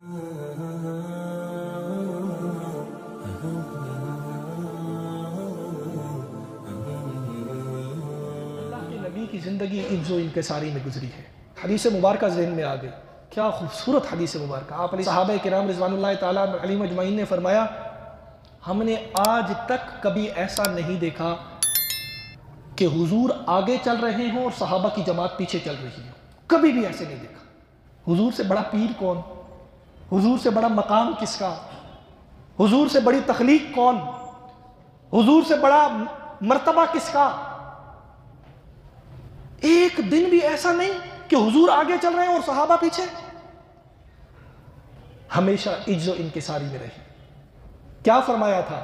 اللہ کے نبی کی زندگی عز و انکساری میں گزری ہے۔ حدیث مبارکہ ذہن میں آ گئی، کیا خوبصورت حدیث مبارکہ۔ آپ علیہ صحابہ کرام رضوان اللہ تعالیٰ علیہم اجمعین نے فرمایا، ہم نے آج تک کبھی ایسا نہیں دیکھا کہ حضور آگے چل رہے ہوں اور صحابہ کی جماعت پیچھے چل رہی ہو، کبھی بھی ایسے نہیں دیکھا۔ حضور سے بڑا پیر کون؟ حضور سے بڑا مقام کس کا؟ حضور سے بڑی تخلیق کون؟ حضور سے بڑا مرتبہ کس کا؟ ایک دن بھی ایسا نہیں کہ حضور آگے چل رہے ہیں اور صحابہ پیچھے۔ ہمیشہ عجز و انکساری میں رہے۔ کیا فرمایا تھا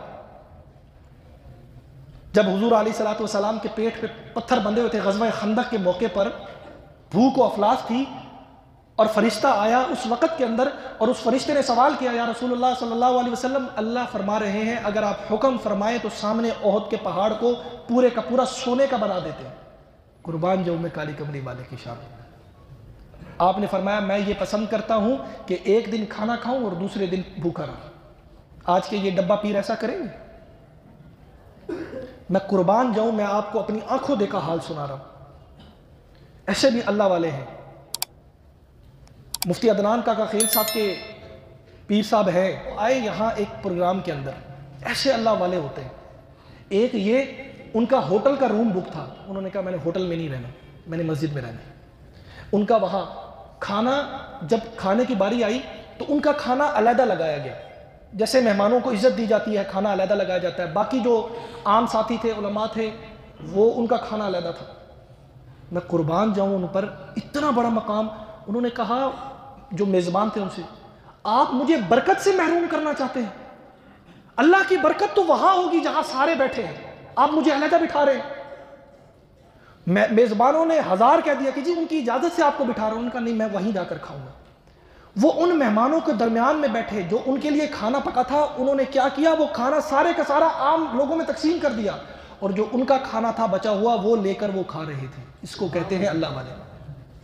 جب حضور علیہ الصلوۃ والسلام کے پیٹ پہ پتھر بندھے ہوئے تھے غزوہ خندق کے موقع پر، بھوک و افلاس تھی اور فرشتہ آیا اس وقت کے اندر، اور اس فرشتے نے سوال کیا، یا رسول اللہ صلی اللہ علیہ وسلم، اللہ فرما رہے ہیں اگر آپ حکم فرمائیں تو سامنے احد کے پہاڑ کو پورے کا پورا سونے کا بنا دیتے ہیں۔ قربان جاؤں میں کالی کمری والے کی شان۔ آپ نے فرمایا میں یہ پسند کرتا ہوں کہ ایک دن کھانا کھاؤں اور دوسرے دن بھوکا رہوں۔ آج کے یہ ڈبہ پیر ایسا کریں گے؟ میں قربان جاؤں، میں آپ کو اپنی آنکھوں دیکھا حال سنا رہا ہوں۔ ایسے بھی اللہ والے ہیں۔ مفتی عدنان کاکا خیل صاحب کے پیر صاحب ہیں، آئے یہاں ایک پروگرام کے اندر، ایسے اللہ والے ہوتے ہیں۔ ایک یہ ان کا ہوٹل کا روم بک تھا، انہوں نے کہا میں نے ہوٹل میں نہیں رہنا، میں نے مسجد میں رہنا۔ ان کا وہاں کھانا، جب کھانے کی باری آئی تو ان کا کھانا علیحدہ لگایا گیا، جیسے مہمانوں کو عزت دی جاتی ہے کھانا علیحدہ لگایا جاتا ہے۔ باقی جو عام ساتھی تھے، علماء تھے، وہ ان کا کھانا علیحدہ تھا۔ میں قربان جاؤں ان پر، اتنا بڑا مقام۔ انہوں نے کہا جو میزبان تھے ان سے، آپ مجھے برکت سے محروم کرنا چاہتے ہیں؟ اللہ کی برکت تو وہاں ہوگی جہاں سارے بیٹھے ہیں، آپ مجھے علیحدہ بٹھا رہے ہیں۔ میزبانوں نے ہزار کہہ دیا کہ جی ان کی اجازت سے آپ کو بٹھا رہا ہوں۔ ان کا نہیں، میں وہیں جا کر کھاؤں گا۔ وہ ان مہمانوں کے درمیان میں بیٹھے جو ان کے لیے کھانا پکا تھا، انہوں نے کیا کیا، وہ کھانا سارے کا سارا عام لوگوں میں تقسیم کر دیا، اور جو ان کا کھانا تھا بچا ہوا وہ لے کر وہ کھا رہے تھے۔ اس کو کہتے ہیں اللہ والے۔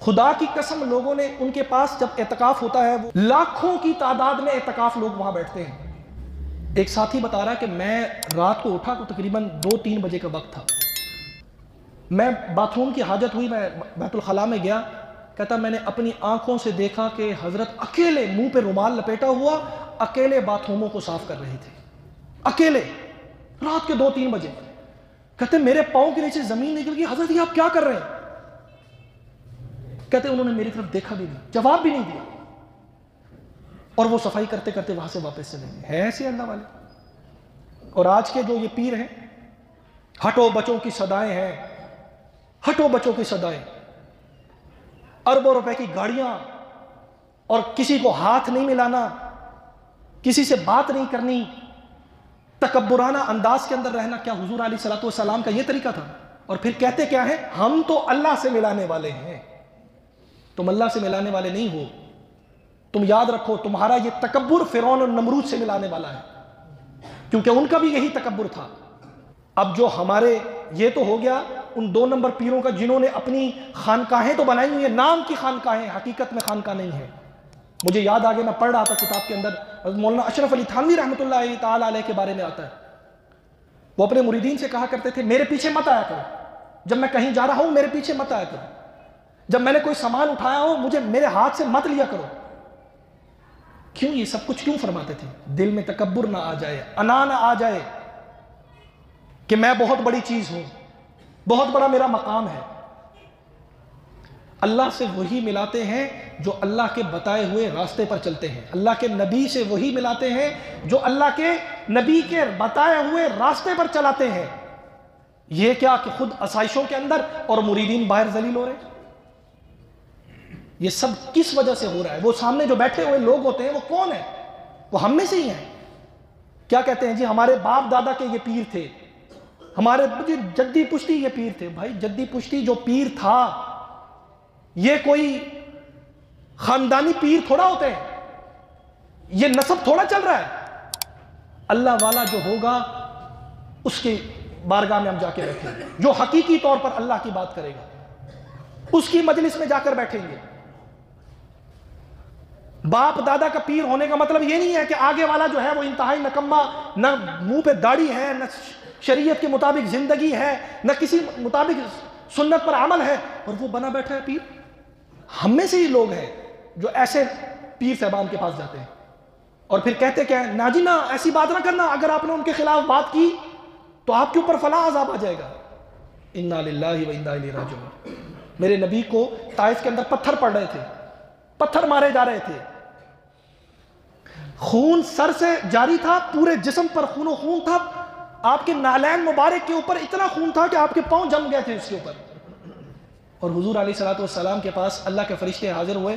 خدا کی قسم، لوگوں نے ان کے پاس جب اعتکاف ہوتا ہے، وہ لاکھوں کی تعداد میں اعتکاف لوگ وہاں بیٹھتے ہیں۔ ایک ساتھی بتا رہا کہ میں رات کو اٹھا تو تقریباً 2-3 بجے کا وقت تھا، میں باتھ روم کی حاجت ہوئی، میں بیت الخلاء میں گیا، کہتا میں نے اپنی آنکھوں سے دیکھا کہ حضرت اکیلے منہ پہ رومال لپیٹا ہوا اکیلے باتھ روموں کو صاف کر رہے تھے، اکیلے، رات کے 2-3 بجے۔ کہتے میرے پاؤں کے نیچے زمین نکل گئی، حضرت یہ آپ کیا کر رہے ہیں؟ کہتے انہوں نے میری طرف دیکھا بھی نہیں، جواب بھی نہیں دیا، اور وہ صفائی کرتے کرتے وہاں سے واپس چلے گئے۔ ہے ایسے اللہ والے۔ اور آج کے جو یہ پیر ہیں، ہٹو بچوں کی صدائیں ہیں، ہٹو بچوں کی صدائیں، اربوں روپے کی گاڑیاں، اور کسی کو ہاتھ نہیں ملانا، کسی سے بات نہیں کرنی، تکبرانہ انداز کے اندر رہنا۔ کیا حضور علیہ الصلوۃ والسلام کا یہ طریقہ تھا؟ اور پھر کہتے کیا ہیں، ہم تو اللہ سے ملانے والے ہیں۔ تم اللہ سے ملانے والے نہیں ہو، تم یاد رکھو تمہارا یہ تکبر فرعون اور نمرود سے ملانے والا ہے، کیونکہ ان کا بھی یہی تکبر تھا۔ اب جو ہمارے، یہ تو ہو گیا ان 2 نمبر پیروں کا جنہوں نے اپنی خانقاہیں تو بنائی ہوئی ہیں، نام کی خانقاہیں، حقیقت میں خانقاہ نہیں ہے۔ مجھے یاد آگے میں پڑھ رہا تھا کتاب کے اندر، مولانا اشرف علی تھانوی رحمۃ اللہ تعالیٰ علیہ کے بارے میں آتا ہے۔ وہ اپنے مریدین سے کہا کرتے تھے میرے پیچھے مت آیا کرو، جب میں کہیں جا رہا ہوں میرے پیچھے مت آیا کرو، جب میں نے کوئی سامان اٹھایا ہو مجھے میرے ہاتھ سے مت لیا کرو۔ کیوں یہ سب کچھ کیوں فرماتے تھے؟ دل میں تکبر نہ آ جائے، انا نہ آ جائے کہ میں بہت بڑی چیز ہوں، بہت بڑا میرا مقام ہے۔ اللہ سے وہی ملاتے ہیں جو اللہ کے بتائے ہوئے راستے پر چلتے ہیں، اللہ کے نبی سے وہی ملاتے ہیں جو اللہ کے نبی کے بتائے ہوئے راستے پر چلاتے ہیں۔ یہ کیا کہ خود آسائشوں کے اندر اور مریدین باہر ذلیل ہو رہے ہیں؟ یہ سب کس وجہ سے ہو رہا ہے؟ وہ سامنے جو بیٹھے ہوئے لوگ ہوتے ہیں وہ کون ہیں؟ وہ ہم میں سے ہی ہیں۔ کیا کہتے ہیں جی ہمارے باپ دادا کے یہ پیر تھے، ہمارے جدی پشتی یہ پیر تھے۔ بھائی جدی پشتی جو پیر تھا یہ کوئی خاندانی پیر تھوڑا ہوتے ہیں، یہ نسب تھوڑا چل رہا ہے۔ اللہ والا جو ہوگا اس کی بارگاہ میں ہم جا کے بیٹھیں گے، جو حقیقی طور پر اللہ کی بات کرے گا اس کی مجلس میں جا کر بیٹھیں گے۔ باپ دادا کا پیر ہونے کا مطلب یہ نہیں ہے کہ آگے والا جو ہے وہ انتہائی نکما، نہ منہ پہ داڑھی ہے، نہ شریعت کے مطابق زندگی ہے، نہ کسی مطابق سنت پر عمل ہے، اور وہ بنا بیٹھا ہے پیر۔ ہم میں سے ہی لوگ ہیں جو ایسے پیر صاحبان کے پاس جاتے ہیں اور پھر کہتے کہ ناجی نہ ایسی بات نہ کرنا، اگر آپ نے ان کے خلاف بات کی تو آپ کے اوپر فلاں عذاب آ جائے گا۔ انا للہ و انا الیہ راجعون۔ میرے نبی کو طائف کے اندر پتھر پڑ رہے تھے، پتھر مارے جا رہے تھے، خون سر سے جاری تھا، پورے جسم پر خون و خون تھا، آپ کے نالین مبارک کے اوپر اتنا خون تھا کہ آپ کے پاؤں جم گئے تھے اس کے اوپر۔ اور حضور علیہ السلام کے پاس اللہ کے فرشتے حاضر ہوئے،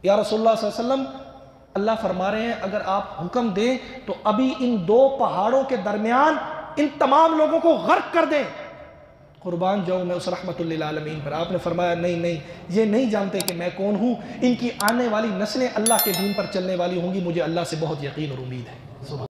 یا رسول اللہ صلی اللہ علیہ وسلم، اللہ فرما رہے ہیں اگر آپ حکم دیں تو ابھی ان دو پہاڑوں کے درمیان ان تمام لوگوں کو غرق کر دیں، قربان جاؤں میں اس رحمت للعالمین پر۔ آپ نے فرمایا نہیں، یہ نہیں جانتے کہ میں کون ہوں، ان کی آنے والی نسلیں اللہ کے دین پر چلنے والی ہوں گی، مجھے اللہ سے بہت یقین اور امید ہے۔